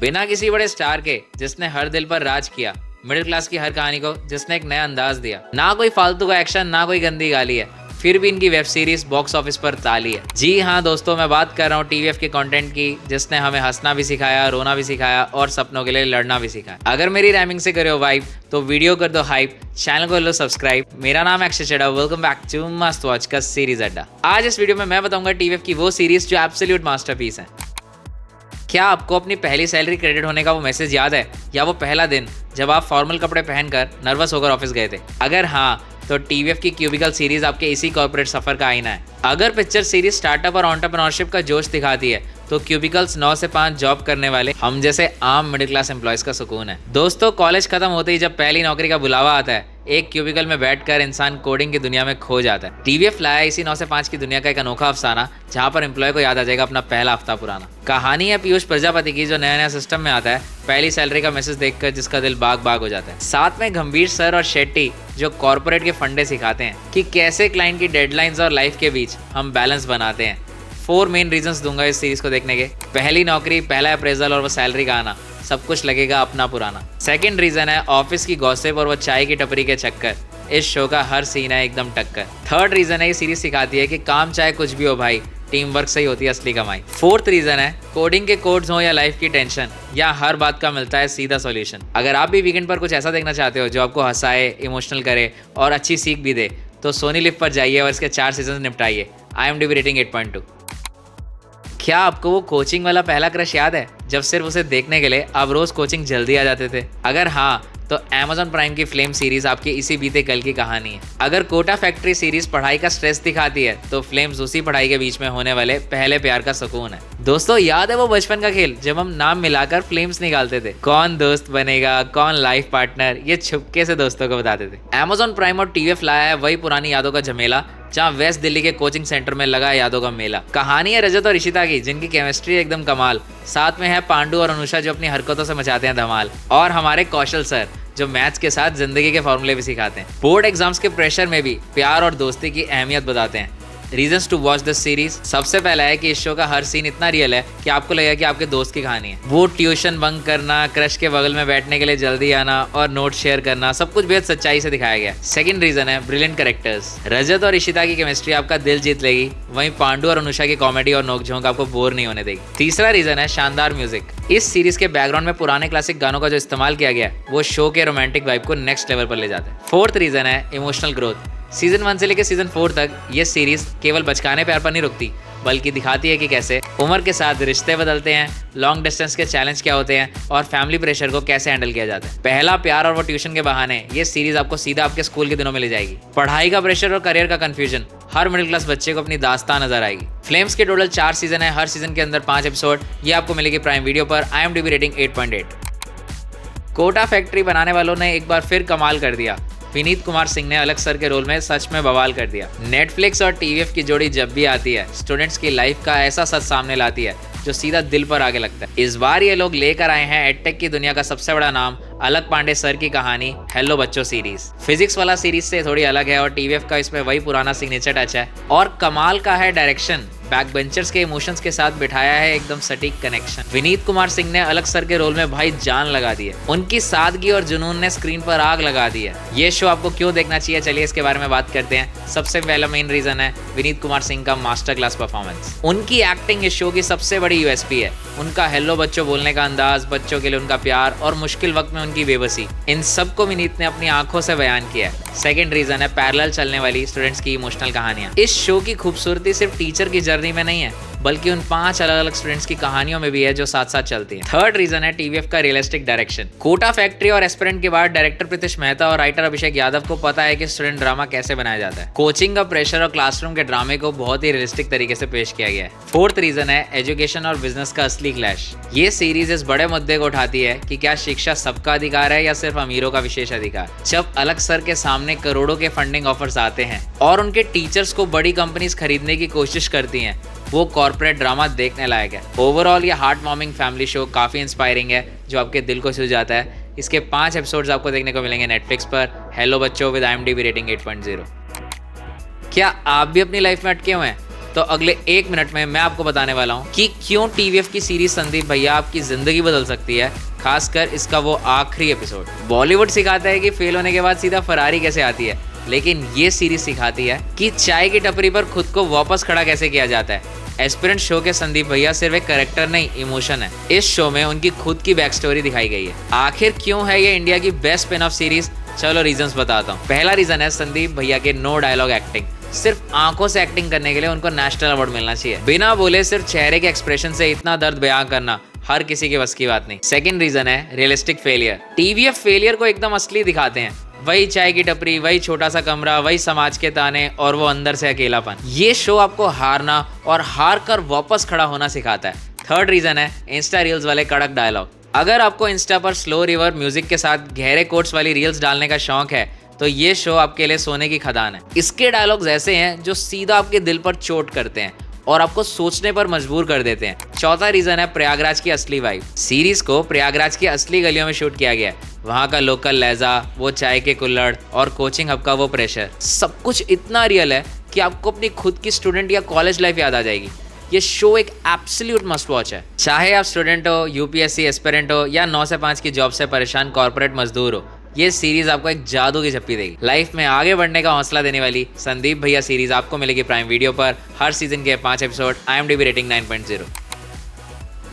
बिना किसी बड़े स्टार के जिसने हर दिल पर राज किया, मिडिल क्लास की हर कहानी को जिसने एक नया अंदाज दिया। ना कोई फालतू का एक्शन, ना कोई गंदी गाली है, फिर भी इनकी वेब सीरीज बॉक्स ऑफिस पर ताली है। जी हाँ दोस्तों, मैं बात कर रहा हूँ टीवीएफ के कंटेंट की, जिसने हमें हंसना भी सिखाया, रोना भी सिखाया और सपनों के लिए लड़ना भी सिखाया। अगर मेरी रैमिंग से करे हो वाइब तो वीडियो कर दो हाइप, चैनल को लो सब्सक्राइब। मेरा नाम है Akshay Chadha, welcome back to मस्त वॉच का सीरीज अड्डा। आज इस वीडियो में मैं बताऊंगा टीवीएफ की वो सीरीज जो एब्सोल्यूट मास्टरपीस है। क्या आपको अपनी पहली सैलरी क्रेडिट होने का वो मैसेज याद है, या वो पहला दिन जब आप फॉर्मल कपड़े पहनकर नर्वस होकर ऑफिस गए थे? अगर हाँ, तो टीवीएफ की क्यूबिकल सीरीज आपके इसी कॉर्पोरेट सफर का आईना है। अगर पिक्चर सीरीज स्टार्टअप और एंटरप्रेन्योरशिप का जोश दिखाती है, तो क्यूबिकल्स 9 से 5 जॉब करने वाले हम जैसे आम मिडिल क्लास एम्प्लॉयज का सुकून है। दोस्तों, कॉलेज खत्म होते ही जब पहली नौकरी का बुलावा आता है, एक क्यूबिकल में बैठकर इंसान कोडिंग की दुनिया में खो जाता है। टीवीएफ लाया इसी 9 से 5 की दुनिया का एक अनोखा अफसाना, जहां पर एम्प्लॉय को याद आ जाएगा अपना पहला हफ्ता पुराना। कहानी है पीयूष प्रजापति की, जो नया नया सिस्टम में आता है, पहली सैलरी का मैसेज देखकर जिसका दिल बाग बाग हो जाता है। साथ में गंभीर सर और शेट्टी, जो कॉर्पोरेट के फंडे सिखाते हैं कि कैसे क्लाइंट की डेडलाइंस और लाइफ के बीच हम बैलेंस बनाते हैं। 4 मेन रीजंस दूंगा इस सीरीज को देखने के। पहली नौकरी, पहला अप्रेजल और वो सैलरी का आना, सब कुछ लगेगा अपना पुराना। सेकंड रीजन है ऑफिस की गॉसिप और वो चाय की टपरी के चक्कर, इस शो का हर सीन है एकदम टक्कर। थर्ड रीजन है ये सीरीज सिखाती है कि काम चाहे कुछ भी हो भाई, टीम वर्क से ही होती है असली कमाई। फोर्थ रीजन है कोडिंग के कोड्स हो या लाइफ की टेंशन, या हर बात का मिलता है सीधा सॉल्यूशन। अगर आप भी वीकेंड पर कुछ ऐसा देखना चाहते हो जो आपको हंसाए, इमोशनल करे और अच्छी सीख भी दे, तो सोनी लिव पर जाइए और इसके 4 सीजन निपटाइए। IMDb rating 8.2। क्या आपको वो कोचिंग वाला पहला क्रश याद है, जब सिर्फ उसे देखने के लिए आप रोज कोचिंग जल्दी आ जाते थे? अगर हाँ, तो Amazon प्राइम की फ्लेम सीरीज आपकी इसी बीते कल की कहानी है। अगर कोटा फैक्ट्री सीरीज पढ़ाई का स्ट्रेस दिखाती है, तो फ्लेम्स उसी पढ़ाई के बीच में होने वाले पहले प्यार का सुकून है। दोस्तों, याद है वो बचपन का खेल जब हम नाम मिलाकर फ्लेम्स निकालते थे? कौन दोस्त बनेगा, कौन लाइफ पार्टनर, ये छुपके से दोस्तों को बताते थे। Amazon प्राइम और टीवीएफ लाया है वही पुरानी यादों का झमेला, जहाँ वेस्ट दिल्ली के कोचिंग सेंटर में लगा यादों का मेला। कहानी है रजत और इशिता की, जिनकी केमिस्ट्री एकदम कमाल। साथ में है पांडु और अनुषा, जो अपनी हरकतों से मचाते हैं धमाल। और हमारे कौशल सर, जो मैथ्स के साथ जिंदगी के फॉर्मूले भी सिखाते हैं। बोर्ड एग्जाम्स के प्रेशर में भी प्यार और दोस्ती की अहमियत बताते हैं। Reasons to watch this series. सबसे पहला है कि इस शो का हर सीन इतना रियल है कि आपको लगेगा कि आपके दोस्त की कहानी है। वो ट्यूशन बंक करना, क्रश के बगल में बैठने के लिए जल्दी आना और नोट शेयर करना, सब कुछ बेहद सच्चाई से दिखाया गया। सेकंड रीजन है ब्रिलियंट कैरेक्टर्स। रजत और इशिता की केमिस्ट्री आपका दिल जीत लेगी, वहीं पांडु और अनुषा की कॉमेडी और नोकझोंक आपको बोर नहीं होने देगी। तीसरा रीजन है शानदार म्यूजिक। इस सीरीज के बैकग्राउंड में पुराने क्लासिक गानों का जो इस्तेमाल किया गया है, वो शो के रोमांटिक वाइब को नेक्स्ट लेवल पर ले जाता है। फोर्थ रीजन है इमोशनल ग्रोथ। सीजन 1 से लेकर सीजन 4 तक ये सीरीज केवल बचकाने प्यार पर नहीं रुकती, बल्कि दिखाती है कि कैसे उम्र के साथ रिश्ते बदलते हैं, लॉन्ग डिस्टेंस के चैलेंज क्या होते हैं और फैमिली प्रेशर को कैसे हैंडल किया जाता है। पहला प्यार और वो ट्यूशन के बहाने, ये सीरीज आपको सीधा आपके स्कूल के दिनों में ले जाएगी। पढ़ाई का प्रेशर और करियर का कंफ्यूजन, हर मिडिल क्लास बच्चे को अपनी दास्तान नजर आएगी। फ्लेम्स के टोटल 4 सीजन है, हर सीजन के अंदर 5 एपिसोड। ये आपको मिलेगी प्राइम वीडियो पर। IMDb rating 8.8। कोटा फैक्ट्री बनाने वालों ने एक बार फिर कमाल कर दिया। विनीत कुमार सिंह ने अलग सर के रोल में सच में बवाल कर दिया। नेटफ्लिक्स और टीवीएफ की जोड़ी जब भी आती है, स्टूडेंट्स की लाइफ का ऐसा सच सामने लाती है जो सीधा दिल पर आगे लगता है। इस बार ये लोग लेकर आए हैं एडटेक की दुनिया का सबसे बड़ा नाम, अलग पांडे सर की कहानी हेलो बच्चों सीरीज। फिजिक्स वाला सीरीज से थोड़ी अलग है और टीवीएफ का इसमें वही पुराना सिग्नेचर टच है। और कमाल का है डायरेक्शन, बैक बेंचर्स के इमोशंस के साथ बिठाया है एकदम सटीक कनेक्शन। विनीत कुमार सिंह ने अलग सर के रोल में भाई जान लगा दी है। उनकी सादगी और जुनून ने स्क्रीन पर आग लगा दी है। ये शो आपको क्यों देखना चाहिए, चलिए इसके बारे में बात करते हैं। सबसे पहला मेन रीजन है विनीत कुमार सिंह का मास्टर क्लास परफॉर्मेंस। उनकी एक्टिंग इस शो की सबसे बड़ी USP है। उनका हेलो बच्चों बोलने का अंदाज, बच्चों के लिए उनका प्यार और मुश्किल वक्त में उनकी बेबसी, इन सबको विनीत ने अपनी आंखों से बयान किया है। सेकंड रीजन है पैरेलल चलने वाली स्टूडेंट्स की इमोशनल कहानियां। इस शो की खूबसूरती सिर्फ टीचर की जर्नी में नहीं है, बल्कि उन 5 अलग अलग स्टूडेंट्स की कहानियों में भी है जो साथ साथ चलती है। थर्ड रीजन है टीवीएफ का रियलिस्टिक डायरेक्शन। कोटा फैक्ट्री और एस्पिरेंट के बाद डायरेक्टर प्रीतिश मेहता और राइटर अभिषेक यादव को पता है कि स्टूडेंट ड्रामा कैसे बनाया जाता है। कोचिंग का प्रेशर और क्लासरूम के ड्रामे को बहुत ही रियलिस्टिक तरीके से पेश किया गया है। फोर्थ रीजन है एजुकेशन और बिजनेस का असली क्लैश। ये सीरीज इस बड़े मुद्दे को उठाती है कि क्या शिक्षा सबका अधिकार है या सिर्फ अमीरों का विशेष अधिकार। जब अलग सर के सामने करोड़ों के फंडिंग ऑफर्स आते हैं और उनके टीचर्स को बड़ी कंपनीज खरीदने की कोशिश करती हैं, वो कॉर्पोरेट ड्रामा देखने लायक है। ओवरऑल ये हार्ट वार्मिंग फैमिली शो काफ़ी इंस्पायरिंग है, जो आपके दिल को छू जाता है। इसके 5 एपिसोड्स आपको देखने को मिलेंगे नेटफ्लिक्स पर। हेलो बच्चों विद IMDb रेटिंग 8.0। क्या आप भी अपनी लाइफ में अटके हुए हैं? तो अगले 1 मिनट में मैं आपको बताने वाला हूँ कि क्यों टीवीएफ की सीरीज संदीप भैया आपकी जिंदगी बदल सकती है, खासकर इसका वो आखिरी एपिसोड। बॉलीवुड सिखाता है कि फेल होने के बाद सीधा फरारी कैसे आती है, लेकिन ये सीरीज सिखाती है कि चाय की टपरी पर खुद को वापस खड़ा कैसे किया जाता है। एस्पिरेंट शो के संदीप भैया सिर्फ एक कैरेक्टर नहीं, इमोशन है। इस शो में उनकी खुद की बैक स्टोरी दिखाई गई है। आखिर क्यों है ये इंडिया की बेस्ट स्पिन ऑफ सीरीज, चलो रीजंस बताता हूँ। पहला रीजन है संदीप भैया के नो डायलॉग एक्टिंग। सिर्फ आंखों से एक्टिंग करने के लिए उनको नेशनल अवार्ड मिलना चाहिए। बिना बोले सिर्फ चेहरे के एक्सप्रेशन से इतना दर्द बयां करना हर किसी के बस की बात नहीं। सेकंड रीजन है रियलिस्टिक फेलियर। टीवीएफ फेलियर को एकदम असली दिखाते हैं। वही चाय की टपरी, वही छोटा सा कमरा, वही समाज के ताने और वो अंदर से अकेलापन। ये शो आपको हारना और हार कर वापस खड़ा होना सिखाता है। थर्ड रीजन है इंस्टा रील्स वाले कड़क डायलॉग। अगर आपको इंस्टा पर स्लो रिवर म्यूजिक के साथ गहरे कोट्स वाली रील्स डालने का शौक है तो ये शो आपके लिए सोने की खदान है। इसके डायलॉग्स ऐसे हैं जो सीधा आपके दिल पर चोट करते हैं और आपको सोचने पर मजबूर कर देते हैं। चौथा रीजन है प्रयागराज की असली वाइब। सीरीज को प्रयागराज की असली गलियों में शूट किया गया है। वहाँ का लोकल लहजा, वो चाय के कुल्हड़ और कोचिंग हब का वो प्रेशर, सब कुछ इतना रियल है कि आपको अपनी खुद की स्टूडेंट या कॉलेज लाइफ याद आ जाएगी। ये शो एक एब्सोल्यूट मस्ट वॉच है। चाहे आप स्टूडेंट हो, यूपीएससी एस्पिरेंट हो या 9 से 5 की जॉब से परेशान कॉर्पोरेट मजदूर हो, ये सीरीज आपको एक जादू की झप्पी देगी। लाइफ में आगे बढ़ने का हौसला देने वाली संदीप भैया सीरीज आपको मिलेगी प्राइम वीडियो पर। हर सीजन के 5 एपिसोड, IMDb रेटिंग 9.0।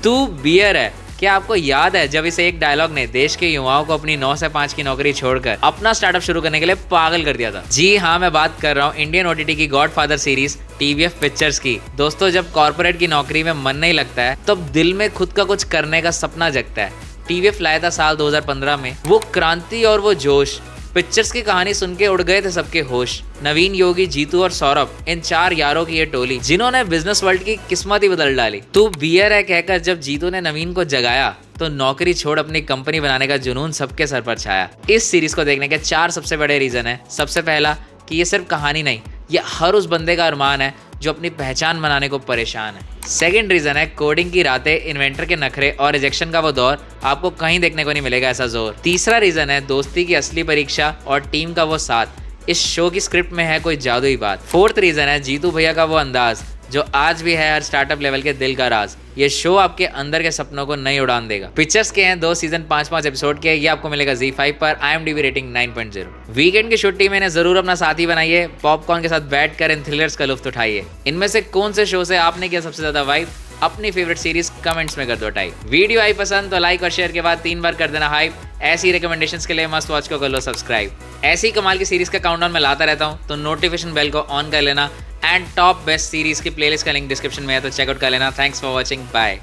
तू बियर है। क्या आपको याद है जब इसे एक डायलॉग ने देश के युवाओं को अपनी 9 से 5 की नौकरी छोड़कर अपना स्टार्टअप शुरू करने के लिए पागल कर दिया था? जी हाँ, मैं बात कर रहा हूँ इंडियन OTT की गॉडफादर सीरीज टीवीएफ पिक्चर्स की। दोस्तों, जब कॉर्पोरेट की नौकरी में मन नहीं लगता है तब दिल में खुद का कुछ करने का सपना जगता है। टीवीएफ लाया था साल 2015 में वो क्रांति और वो जोश। पिक्चर्स की कहानी सुन के उड़ गए थे सबके होश। नवीन, योगी, जीतू और सौरभ, इन 4 यारों की ये टोली जिन्होंने बिजनेस वर्ल्ड की किस्मत ही बदल डाली। तू बियर है कहकर जब जीतू ने नवीन को जगाया तो नौकरी छोड़ अपनी कंपनी बनाने का जुनून सबके सर पर छाया। इस सीरीज को देखने के 4 सबसे बड़े रीजन है। सबसे पहला कि ये सिर्फ कहानी नहीं, ये हर उस बंदे का अरमान है जो अपनी पहचान बनाने को परेशान है। सेकंड रीजन है कोडिंग की रातें, इन्वेंटर के नखरे और रिजेक्शन का वो दौर, आपको कहीं देखने को नहीं मिलेगा ऐसा जोर। तीसरा रीजन है दोस्ती की असली परीक्षा और टीम का वो साथ। इस शो की स्क्रिप्ट में है कोई जादुई बात। फोर्थ रीजन है जीतू भैया का वो अंदाज जो आज भी है हर स्टार्टअप लेवल के दिल का राज। ये शो आपके अंदर के सपनों को नई उड़ान देगा। पिक्चर्स के हैं 2 सीजन 5-5 एपिसोड के। ये आपको मिलेगा ZEE5 पर। IMDb rating 9.0। वीकेंड की छुट्टी में इन्हें जरूर अपना साथी बनाइए। पॉपकॉर्न के साथ बैठकर इन थ्रिलर्स का लुत्फ उठाइए। इनमें से कौन से शो से आपने किया सबसे ज्यादा वाइब? अपनी फेवरेट सीरीज कमेंट्स में कर दो टाइप। वीडियो आई पसंद तो लाइक और शेयर के बाद 3 बार कर देना हाइप। ऐसी रिकमेंडेशंस के लिए मस्ट वॉच को कर लो सब्सक्राइब। ऐसी कमाल की सीरीज का काउंटडाउन मैं लाता रहता हूँ, तो नोटिफिकेशन बेल को ऑन कर लेना। एंड टॉप बेस्ट सीरीज की प्लेलिस्ट का लिंक डिस्क्रिप्शन में है, तो चेकआउट कर लेना। Thanks for watching, bye.